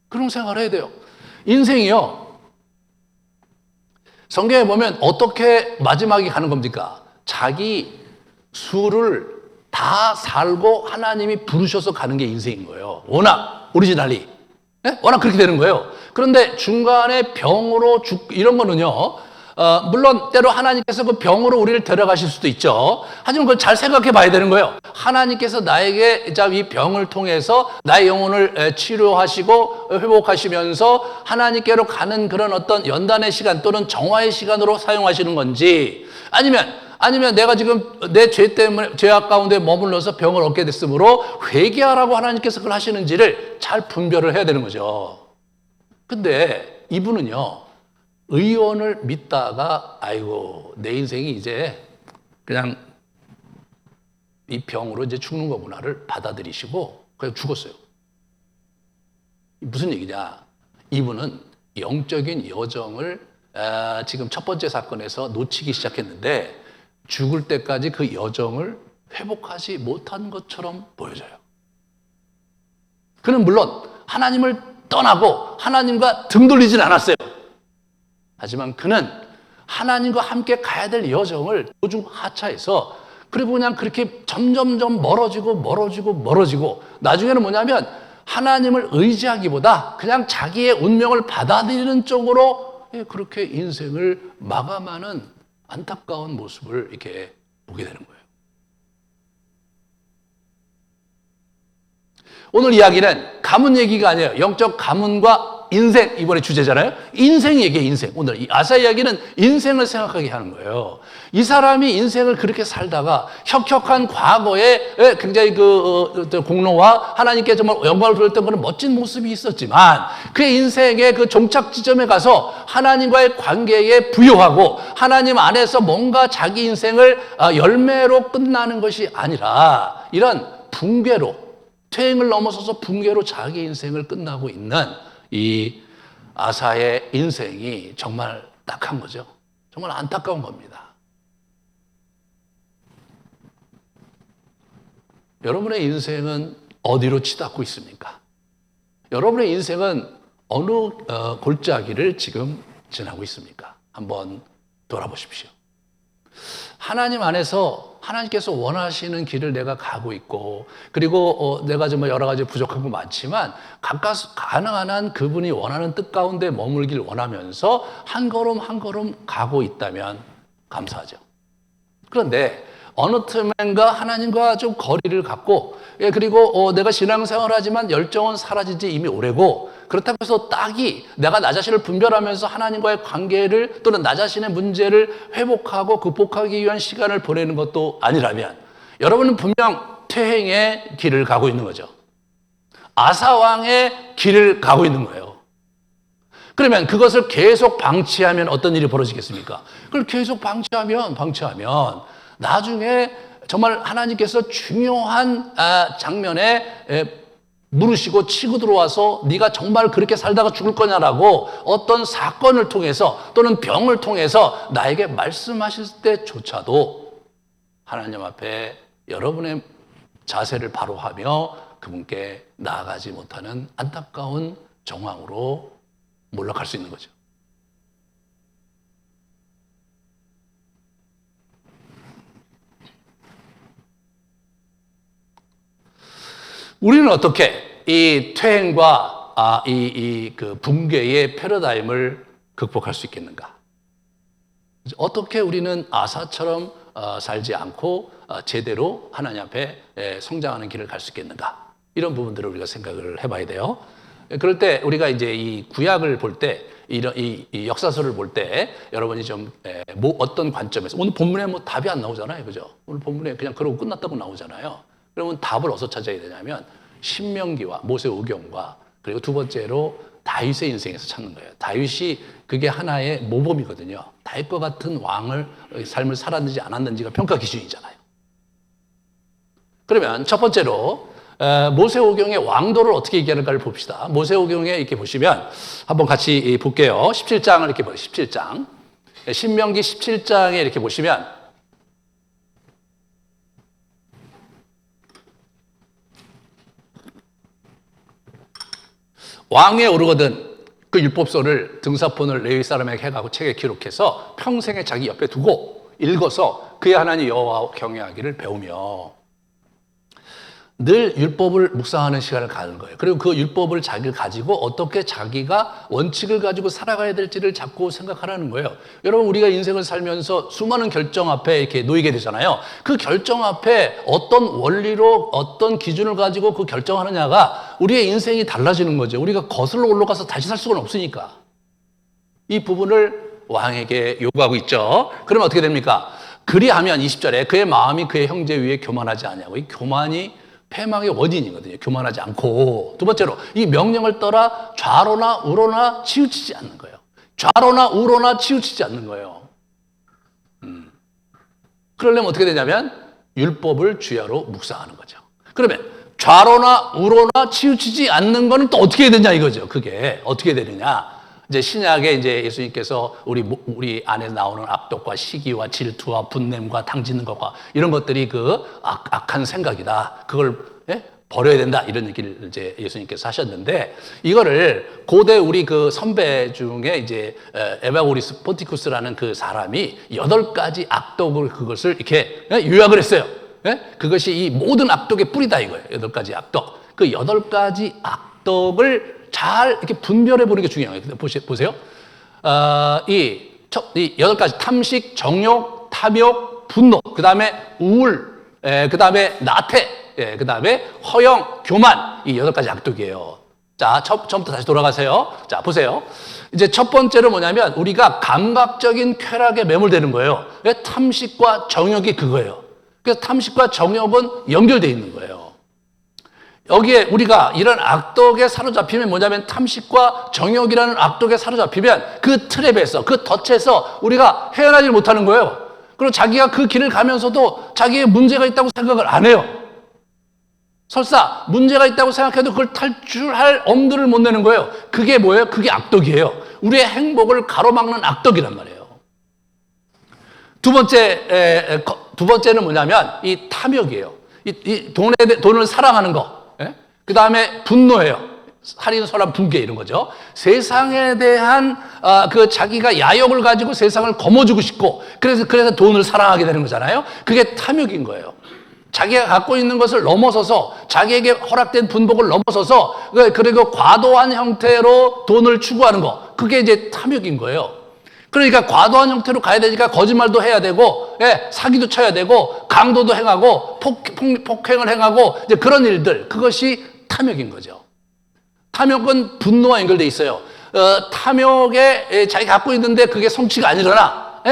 그런 생각을 해야 돼요. 인생이요. 성경에 보면 어떻게 마지막에 가는 겁니까? 자기 수를 다 살고 하나님이 부르셔서 가는 게 인생인 거예요. 워낙 오리지널리. 네? 워낙 그렇게 되는 거예요. 그런데 중간에 병으로 이런 거는요. 물론 때로 하나님께서 그 병으로 우리를 데려가실 수도 있죠. 하지만 그걸 잘 생각해 봐야 되는 거예요. 하나님께서 나에게 이 병을 통해서 나의 영혼을 치료하시고 회복하시면서 하나님께로 가는 그런 어떤 연단의 시간 또는 정화의 시간으로 사용하시는 건지 아니면 내가 지금 내 죄 때문에 죄악 가운데 머물러서 병을 얻게 됐으므로 회개하라고 하나님께서 그걸 하시는지를 잘 분별을 해야 되는 거죠. 근데 이분은요. 의원을 믿다가 아이고 내 인생이 이제 그냥 이 병으로 이제 죽는 거구나를 받아들이시고 그냥 죽었어요. 무슨 얘기냐? 이분은 영적인 여정을 지금 첫 번째 사건에서 놓치기 시작했는데 죽을 때까지 그 여정을 회복하지 못한 것처럼 보여져요. 그는 물론 하나님을 떠나고 하나님과 등 돌리진 않았어요. 하지만 그는 하나님과 함께 가야 될 여정을 도중 하차해서 그리고 그냥 그렇게 점점점 멀어지고 나중에는 뭐냐면 하나님을 의지하기보다 그냥 자기의 운명을 받아들이는 쪽으로 그렇게 인생을 마감하는 안타까운 모습을 이렇게 보게 되는 거예요. 오늘 이야기는 가문 얘기가 아니에요. 영적 가문과 인생, 이번에 주제잖아요. 인생 얘기예요, 인생. 오늘 이 아사 이야기는 인생을 생각하게 하는 거예요. 이 사람이 인생을 그렇게 살다가 혁혁한 과거에 굉장히 공로와 하나님께 정말 영광을 돌렸던 그런 멋진 모습이 있었지만 그의 인생의 그 종착 지점에 가서 하나님과의 관계에 부여하고 하나님 안에서 뭔가 자기 인생을 열매로 끝나는 것이 아니라 이런 붕괴로 퇴행을 넘어서서 붕괴로 자기 인생을 끝나고 있는 이 아사의 인생이 정말 딱한 거죠. 정말 안타까운 겁니다. 여러분의 인생은 어디로 치닫고 있습니까? 여러분의 인생은 어느 골짜기를 지금 지나고 있습니까? 한번 돌아보십시오. 하나님 안에서 하나님께서 원하시는 길을 내가 가고 있고 그리고 내가 정말 여러 가지 부족한 거 많지만 가능한 한 그분이 원하는 뜻 가운데 머물길 원하면서 한 걸음 한 걸음 가고 있다면 감사하죠. 그런데 어느 틈엔가 하나님과 좀 거리를 갖고 그리고 내가 신앙생활을 하지만 열정은 사라진 지 이미 오래고 그렇다고 해서 딱히 내가 나 자신을 분별하면서 하나님과의 관계를 또는 나 자신의 문제를 회복하고 극복하기 위한 시간을 보내는 것도 아니라면 여러분은 분명 퇴행의 길을 가고 있는 거죠. 아사왕의 길을 가고 있는 거예요. 그러면 그것을 계속 방치하면 어떤 일이 벌어지겠습니까? 그걸 계속 방치하면 나중에 정말 하나님께서 중요한 장면에 물으시고 치고 들어와서 네가 정말 그렇게 살다가 죽을 거냐라고 어떤 사건을 통해서 또는 병을 통해서 나에게 말씀하실 때조차도 하나님 앞에 여러분의 자세를 바로 하며 그분께 나아가지 못하는 안타까운 정황으로 몰락할 수 있는 거죠. 우리는 어떻게 이 퇴행과 그 붕괴의 패러다임을 극복할 수 있겠는가? 어떻게 우리는 아사처럼 살지 않고 제대로 하나님 앞에 성장하는 길을 갈 수 있겠는가? 이런 부분들을 우리가 생각을 해봐야 돼요. 그럴 때 우리가 이제 이 구약을 볼 때, 이런 이 역사서를 볼 때 여러분이 좀 뭐 어떤 관점에서, 오늘 본문에 뭐 답이 안 나오잖아요, 그죠? 오늘 본문에 그냥 그러고 끝났다고 나오잖아요. 그러면 답을 어디서 찾아야 되냐면 신명기와 모세오경과, 그리고 두 번째로 다윗의 인생에서 찾는 거예요. 다윗이 그게 하나의 모범이거든요. 다윗과 같은 왕을 삶을 살았는지 안 했는지가 평가 기준이잖아요. 그러면 첫 번째로 모세오경의 왕도를 어떻게 얘기하는가를 봅시다. 모세오경에 이렇게 보시면 한번 같이 볼게요. 17장을 이렇게 보세요. 17장. 신명기 17장에 이렇게 보시면 왕에 오르거든 그 율법서를 등사본을 레위 사람에게 해가고 책에 기록해서 평생에 자기 옆에 두고 읽어서 그의 하나님 여호와 경외하기를 배우며, 늘 율법을 묵상하는 시간을 가는 거예요. 그리고 그 율법을 자기를 가지고 어떻게 자기가 원칙을 가지고 살아가야 될지를 자꾸 생각하라는 거예요. 여러분, 우리가 인생을 살면서 수많은 결정 앞에 이렇게 놓이게 되잖아요. 그 결정 앞에 어떤 원리로 어떤 기준을 가지고 그 결정하느냐가 우리의 인생이 달라지는 거죠. 우리가 거슬러 올라가서 다시 살 수가 없으니까. 이 부분을 왕에게 요구하고 있죠. 그러면 어떻게 됩니까? 그리하면 20절에 그의 마음이 그의 형제 위에 교만하지 않냐고. 이 교만이 패망의 원인이거든요. 교만하지 않고. 두 번째로 이 명령을 따라 좌로나 우로나 치우치지 않는 거예요. 좌로나 우로나 치우치지 않는 거예요. 그러려면 어떻게 되냐면 율법을 주야로 묵상하는 거죠. 그러면 좌로나 우로나 치우치지 않는 거는 또 어떻게 해야 되냐 이거죠. 그게 어떻게 되느냐. 이제 신약에 이제 예수님께서 우리 안에 나오는 악독과 시기와 질투와 분냄과 당짓는 것과 이런 것들이 그 악한 생각이다. 그걸 버려야 된다. 이런 얘기를 이제 예수님께서 하셨는데, 이거를 고대 우리 그 선배 중에 이제 에바고리스 폰티쿠스라는 그 사람이 8가지 악독을 그것을 이렇게 요약을 했어요. 그것이 이 모든 악독의 뿌리다 이거예요. 8가지 악독. 그 8가지 악독을 잘 이렇게 분별해 보는 게 중요해요. 보세요. 이 8가지 탐식, 정욕, 탐욕, 분노, 그 다음에 우울, 그 다음에 나태, 그 다음에 허영, 교만, 이 8가지 악독이에요. 자, 처음부터 다시 돌아가세요. 자, 보세요. 이제 첫 번째로 뭐냐면 우리가 감각적인 쾌락에 매몰되는 거예요. 탐식과 정욕이 그거예요. 그래서 탐식과 정욕은 연결되어 있는 거예요. 여기에 우리가 이런 악독에 사로잡히면 뭐냐면 탐식과 정욕이라는 악독에 사로잡히면 그 트랩에서, 그 덫에서 우리가 헤어나지 못하는 거예요. 그리고 자기가 그 길을 가면서도 자기의 문제가 있다고 생각을 안 해요. 설사 문제가 있다고 생각해도 그걸 탈출할 엄두를 못 내는 거예요. 그게 뭐예요? 그게 악독이에요. 우리의 행복을 가로막는 악독이란 말이에요. 두 번째는 뭐냐면 이 탐욕이에요. 이 돈을 사랑하는 거. 그 다음에 분노예요. 살인, 소란, 분개 이런 거죠. 세상에 대한 그 자기가 야욕을 가지고 세상을 거머쥐고 싶고 그래서 돈을 사랑하게 되는 거잖아요. 그게 탐욕인 거예요. 자기가 갖고 있는 것을 넘어서서 자기에게 허락된 분복을 넘어서서 그리고 과도한 형태로 돈을 추구하는 거, 그게 이제 탐욕인 거예요. 그러니까 과도한 형태로 가야 되니까 거짓말도 해야 되고, 사기도 쳐야 되고, 강도도 행하고, 폭행을 행하고, 이제 그런 일들, 그것이 탐욕인 거죠. 탐욕은 분노와 연결돼 있어요. 탐욕에 자기가 갖고 있는데 그게 성취가 안 일어나.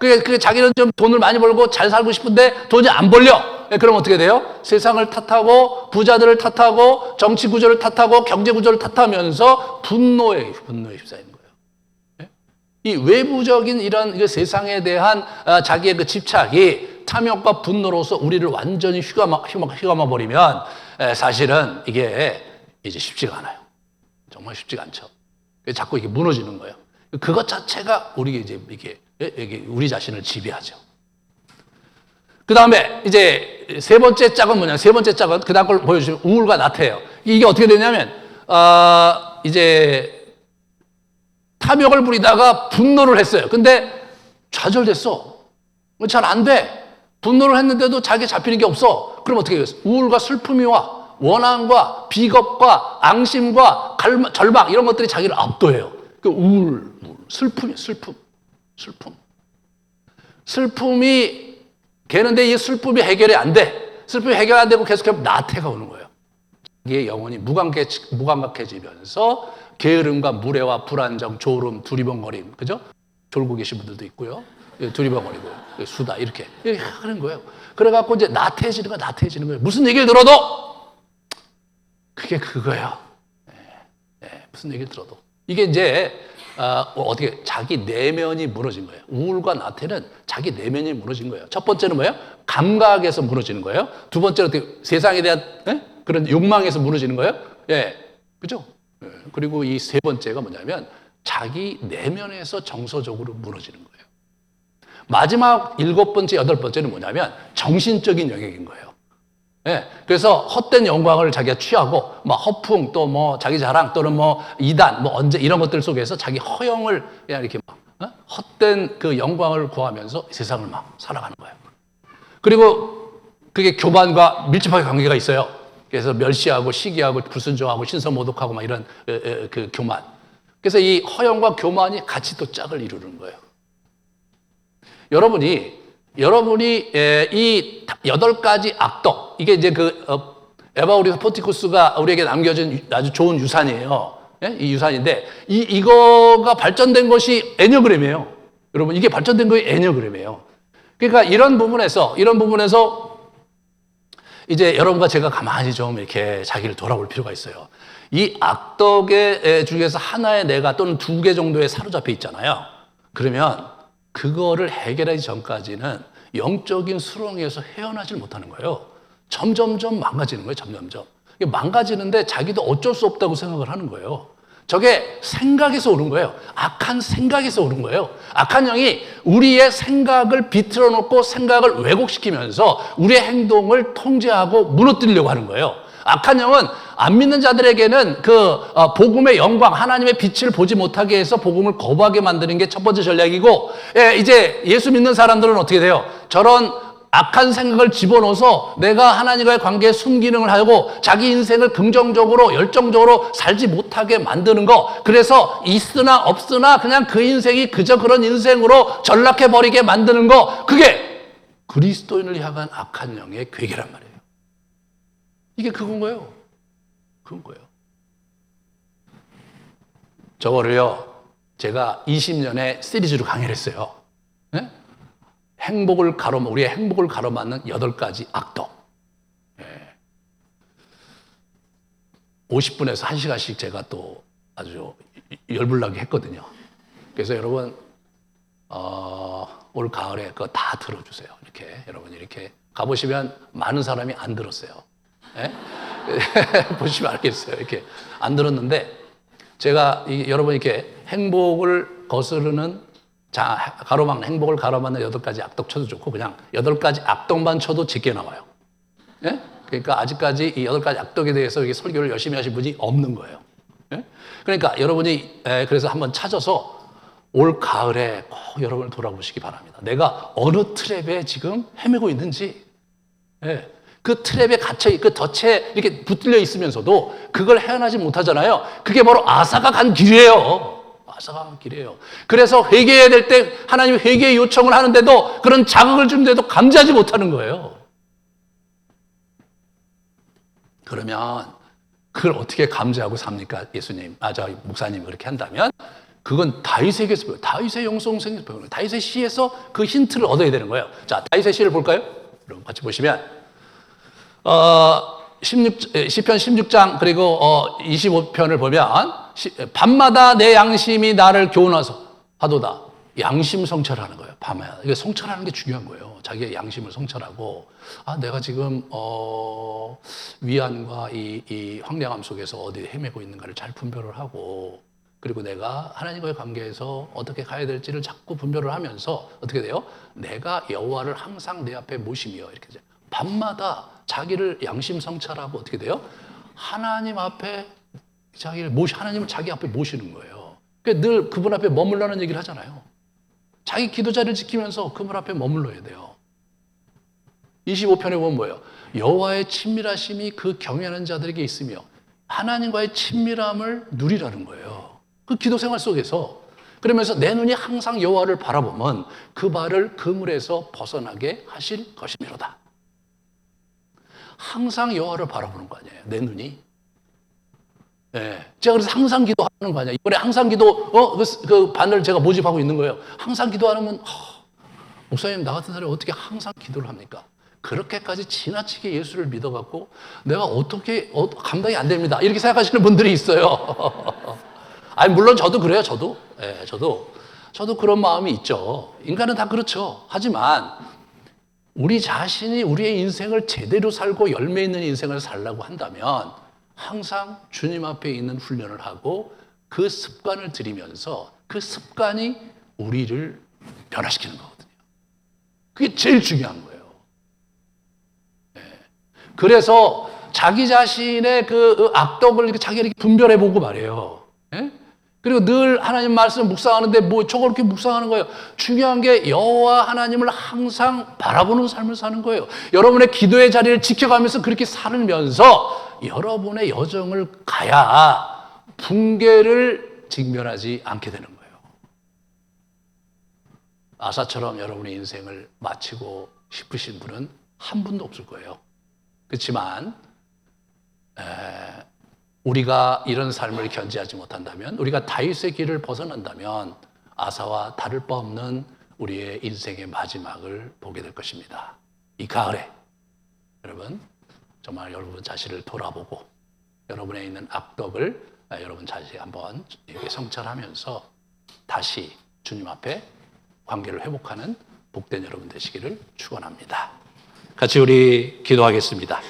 그게 자기는 좀 돈을 많이 벌고 잘 살고 싶은데 돈이 안 벌려. 그럼 어떻게 돼요? 세상을 탓하고, 부자들을 탓하고, 정치 구조를 탓하고, 경제 구조를 탓하면서 분노에 휩싸이는 거예요. 이 외부적인 이런 세상에 대한 자기의 그 집착이 탐욕과 분노로서 우리를 완전히 휘감아 버리면 사실은 이게 이제 쉽지가 않아요. 정말 쉽지가 않죠. 자꾸 이게 무너지는 거예요. 그것 자체가 우리 이게 우리 자신을 지배하죠. 그 다음에 이제 세 번째 짝은 뭐냐? 세 번째 짝은 그 다음 걸 보여주시면 우울과 나태예요. 이게 어떻게 되냐면 이제 탐욕을 부리다가 분노를 했어요. 근데 좌절됐어. 잘 안 돼. 분노를 했는데도 자기가 잡히는 게 없어. 그럼 어떻게 해요? 우울과 슬픔이 와. 원한과 비겁과 앙심과 절망 이런 것들이 자기를 압도해요. 그 우울, 슬픔이에요. 슬픔이 개는데 이 슬픔이 해결이 안 돼. 슬픔이 해결 안 되고 계속하면 나태가 오는 거예요. 자기의 영혼이 무감각해지면서 게으름과 무례와 불안정, 졸음, 두리번거림, 그죠? 졸고 계신 분들도 있고요. 두리번거리고 수다 이렇게 하는 거예요. 그래갖고 이제 나태해지는 거예요. 무슨 얘기를 들어도 그게 그거예요. 무슨 얘기를 들어도 이게 이제 어떻게 자기 내면이 무너진 거예요. 우울과 나태는 자기 내면이 무너진 거예요. 첫 번째는 뭐예요? 감각에서 무너지는 거예요. 두 번째는 어떻게 세상에 대한 그런 욕망에서 무너지는 거예요. 그죠? 그리고 이 세 번째가 뭐냐면 자기 내면에서 정서적으로 무너지는 거예요. 마지막 7번째, 8번째는 뭐냐면 정신적인 영역인 거예요. 그래서 헛된 영광을 자기가 취하고, 허풍, 또 자기 자랑, 또는 이단, 언제, 이런 것들 속에서 자기 허영을 그냥 이렇게 헛된 그 영광을 구하면서 세상을 막 살아가는 거예요. 그리고 그게 교만과 밀접하게 관계가 있어요. 그래서 멸시하고 시기하고 불순종하고 신성모독하고 이런 그 교만. 그래서 이 허영과 교만이 같이 또 짝을 이루는 거예요. 여러분이 이 8가지 악덕, 이게 이제 에바우리스 포티쿠스가 우리에게 남겨준 아주 좋은 유산이에요. 이 유산인데, 이거가 발전된 것이 애니어그램이에요. 여러분, 이게 발전된 것이 애니어그램이에요. 그러니까 이런 부분에서 이제 여러분과 제가 가만히 좀 이렇게 자기를 돌아볼 필요가 있어요. 이 악덕의 중에서 하나의 내가 또는 2개 정도에 사로잡혀 있잖아요. 그러면 그거를 해결하기 전까지는 영적인 수렁에서 헤어나질 못하는 거예요. 점점점 망가지는 거예요. 점점점. 망가지는데 자기도 어쩔 수 없다고 생각을 하는 거예요. 저게 생각에서 오는 거예요. 악한 생각에서 오는 거예요. 악한 영이 우리의 생각을 비틀어 놓고 생각을 왜곡시키면서 우리의 행동을 통제하고 무너뜨리려고 하는 거예요. 악한 영은 안 믿는 자들에게는 복음의 영광, 하나님의 빛을 보지 못하게 해서 복음을 거부하게 만드는 게 첫 번째 전략이고, 이제 예수 믿는 사람들은 어떻게 돼요? 저런 악한 생각을 집어넣어서 내가 하나님과의 관계에 순기능을 하고 자기 인생을 긍정적으로 열정적으로 살지 못하게 만드는 거. 그래서 있으나 없으나 그냥 그 인생이 그저 그런 인생으로 전락해버리게 만드는 거. 그게 그리스도인을 향한 악한 영의 괴계란 말이에요. 이게 그건 거예요. 그건 거예요. 저거를요, 제가 20년에 시리즈로 강의를 했어요. 우리의 행복을 가로막는 8가지 악덕. 50분에서 1시간씩 제가 또 아주 열불나게 했거든요. 그래서 여러분, 올 가을에 그거 다 들어주세요. 여러분 이렇게 가보시면 많은 사람이 안 들었어요. 보시면 알겠어요. 이렇게 안 들었는데, 제가 여러분 이렇게 행복을 거스르는 가로막는, 행복을 가로막는 8가지 악덕 쳐도 좋고, 그냥 8가지 악덕만 쳐도 제게 나와요. 그러니까 아직까지 이 8가지 악덕에 대해서 이게 설교를 열심히 하신 분이 없는 거예요. 그러니까 여러분이 그래서 한번 찾아서 올 가을에 꼭 여러분을 돌아보시기 바랍니다. 내가 어느 트랩에 지금 헤매고 있는지, 그 트랩에 갇혀, 그 덫에 이렇게 붙들려 있으면서도 그걸 헤어나지 못하잖아요. 그게 바로 아사가 간 길이에요. 아사가 간 길이에요. 그래서 회개해야 될 때 하나님이 회개의 요청을 하는데도, 그런 자극을 주는데도 감지하지 못하는 거예요. 그러면 그걸 어떻게 감지하고 삽니까? 목사님 그렇게 한다면 그건 다윗에게서 배워요. 다윗의 영성생에서 배우는 거예요. 다윗의 시에서 그 힌트를 얻어야 되는 거예요. 자, 다윗의 시를 볼까요? 여러분 같이 보시면 시편 16장 그리고 25편을 보면, 밤마다 내 양심이 나를 교훈하도다. 양심 성찰하는 거예요. 밤마다. 이게 성찰하는 게 중요한 거예요. 자기의 양심을 성찰하고, 내가 지금 위안과 이 황량함 속에서 어디 헤매고 있는가를 잘 분별을 하고, 그리고 내가 하나님과의 관계에서 어떻게 가야 될지를 자꾸 분별을 하면서 어떻게 돼요? 내가 여호와를 항상 내 앞에 모시며, 이렇게 돼요. 밤마다 자기를 양심 성찰하고 어떻게 돼요? 하나님 앞에 하나님을 자기 앞에 모시는 거예요. 그러니까 늘 그분 앞에 머물러는 얘기를 하잖아요. 자기 기도 자리를 지키면서 그분 앞에 머물러야 돼요. 25편에 보면 뭐예요? 여호와의 친밀하심이 그 경외하는 자들에게 있으며 하나님과의 친밀함을 누리라는 거예요. 그 기도 생활 속에서. 그러면서 내 눈이 항상 여호와를 바라보면 그 발을 그물에서 벗어나게 하실 것이미로다. 항상 여호와를 바라보는 거 아니에요, 내 눈이. 예. 제가 그래서 항상 기도하는 거 아니야. 이번에 항상 기도, 그 반을 제가 모집하고 있는 거예요. 항상 기도하면, 목사님, 나 같은 사람이 어떻게 항상 기도를 합니까? 그렇게까지 지나치게 예수를 믿어갖고 내가 어떻게, 감당이 안 됩니다. 이렇게 생각하시는 분들이 있어요. 아니, 물론 저도 그래요, 저도. 예, 저도 그런 마음이 있죠. 인간은 다 그렇죠. 하지만 우리 자신이 우리의 인생을 제대로 살고 열매 있는 인생을 살려고 한다면 항상 주님 앞에 있는 훈련을 하고 그 습관을 들이면서 그 습관이 우리를 변화시키는 거거든요. 그게 제일 중요한 거예요. 네. 그래서 자기 자신의 그 악덕을 이렇게 자기가 이렇게 분별해 보고 말이에요. 네? 그리고 늘 하나님 말씀 묵상하는데 뭐 저거 이렇게 묵상하는 거예요. 중요한 게 여호와 하나님을 항상 바라보는 삶을 사는 거예요. 여러분의 기도의 자리를 지켜가면서 그렇게 살면서 여러분의 여정을 가야 붕괴를 직면하지 않게 되는 거예요. 아사처럼 여러분의 인생을 마치고 싶으신 분은 한 분도 없을 거예요. 그렇지만 우리가 이런 삶을 견지하지 못한다면, 우리가 다윗의 길을 벗어난다면 아사와 다를 바 없는 우리의 인생의 마지막을 보게 될 것입니다. 이 가을에 여러분 정말 여러분 자신을 돌아보고 여러분에 있는 악덕을 여러분 자신이 한번 이렇게 성찰하면서 다시 주님 앞에 관계를 회복하는 복된 여러분 되시기를 축원합니다. 같이 우리 기도하겠습니다.